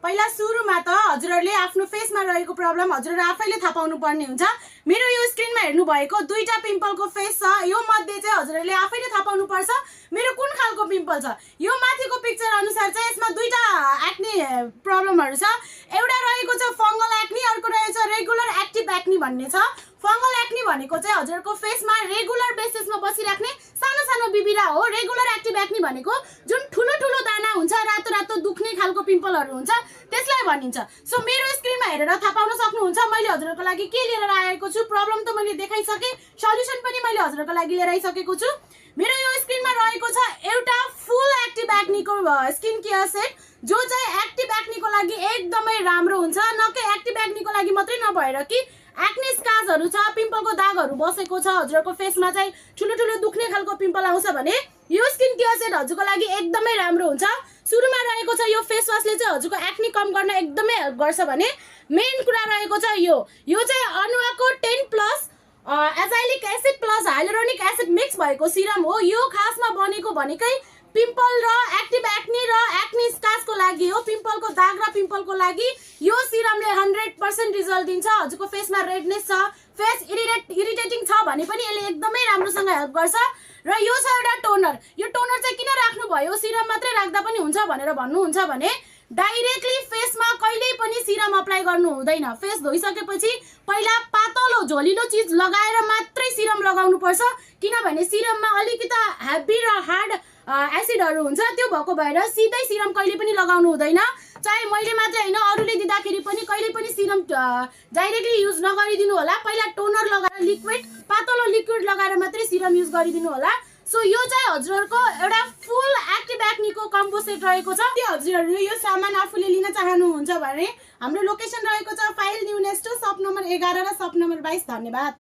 पहिला सुरुमा त हजुरहरूले आफ्नो फेसमा रहेको प्रब्लम हजुरहरूले आफैले थाहा पाउनु पर्ने हुन्छ। मेरो यो स्क्रिनमा हेर्नु भएको दुईटा पिम्पलको फेस छ। यो मध्ये चाहिँ हजुरहरूले आफैले थाहा पाउनु पर्छ मेरो कुन खालको पिम्पल छ। यो माथिको पिक्चर अनुसार चाहिँ यसमा दुईटा एक्ने प्रब्लमहरु छ। एउटा रहेको छ फंगल एक्ने, अर्को रहेछ रेगुलर एक्टिभ एक्ने भन्ने छ। फंगल एक्ने भनेको चाहिँ हजुरको फेसमा रेगुलर बेसिसमा बसिराख्ने सानो सानो बिबिरा हो। रेगुलर एक्टिभ एक्ने भनेको जुन ठुलो ठुलो दाना हुन्छ, रातो रातो दुख्ने खालको पिम्पलहरु हुन्छ, त्यसलाई भनिन्छ। सो मेरो स्क्रिनमा हेरेर थाहा पाउन सक्नुहुन्छ मैले हजुरको लागि के लिएर आएको छु। प्रब्लम त मैले देखाइसके, सल्युसन पनि मैले हजुरको लागि लिएर आइसकेको छु। मेरो यो स्क्रिनमा रहेको छ एउटा फुल एक्टिभ एक्नेको स्किन केयर सेट, जो चाहिँ एक्टिभ एक्नेको लागि एकदमै राम्रो हुन्छ। न कि एक्टिभ एक्नेको लागि मात्रै नभएर कि एक्ने स्कार्सहरु छ, पिम्पलको दागहरु बसेको छ, हजुरको फेसमा चाहिँ ठुलो ठुलो दुख्ने खालको पिम्पल आउँछ भने यो स्किन केयर सेट हजुरको लागि एकदमै राम्रो हुन्छ। सुरुमा रहेको छ यो फेस वाशले चाहिँ हजुरको एक्ने कम गर्न एकदमै हेल्प गर्छ भने मेन कुरा रहेको छ यो चाहिँ अनुवाको 10+ azelaic acid plus hyaluronic acid mix भएको सिरम हो। यो खासमा बनेको भनेकै पिम्पल र एक्टिभ एक्ने र एक्ने स्कार्सको लागि हो। पिम्पलको दाग र पिम्पलको लागि यो सिरमले 100% रिजल्ट दिन्छ। हजुरको फेसमा रेडनेस छ, फेस इरिटेटिङ छ भने पनि यसले एकदमै राम्रोसँग हेल्प गर्छ। र यो छ एउटा टोनर। यो टोनर चाहिँ किन राख्नु भयो, सिरम मात्रै राख्दा पनि हुन्छ भनेर भन्नुहुन्छ भने डाइरेक्टली फेसमा कहिल्यै पनि सिरम अप्लाई गर्नु हुँदैन। फेस धोइसकेपछि पहिला पातलो झोलिलो चीज लगाएर मात्रै सिरम लगाउनु पर्छ, किनभने सिरममा अलिकति हेभी र हार्ड एसिडहरु हुन्छ। त्यो भएको भएर सिधै सिरम कहिले पनि लगाउनु हुँदैन। चाहे मैले मात्रै हैन अरूले दिँदाखेरि पनि कहिले पनि सिरम डाइरेक्टली युज नगरिदिनु होला। पहिला टोनर लगाएर लिक्विड पातलो लिक्विड लगाएर मात्रै सिरम युज गरिदिनु होला। सो यो चाहिँ हजुरहरुको एउटा फुल एक्टिभ एक्नेको कम्बो सेट रहेको छ। त्यो हजुरहरु यो सामान आफूले लिन चाहनुहुन्छ भने हाम्रो लोकेसन रहेको छ फाइल न्यू नेस्टो, शप नम्बर 11 र शप नम्बर 22। धन्यवाद।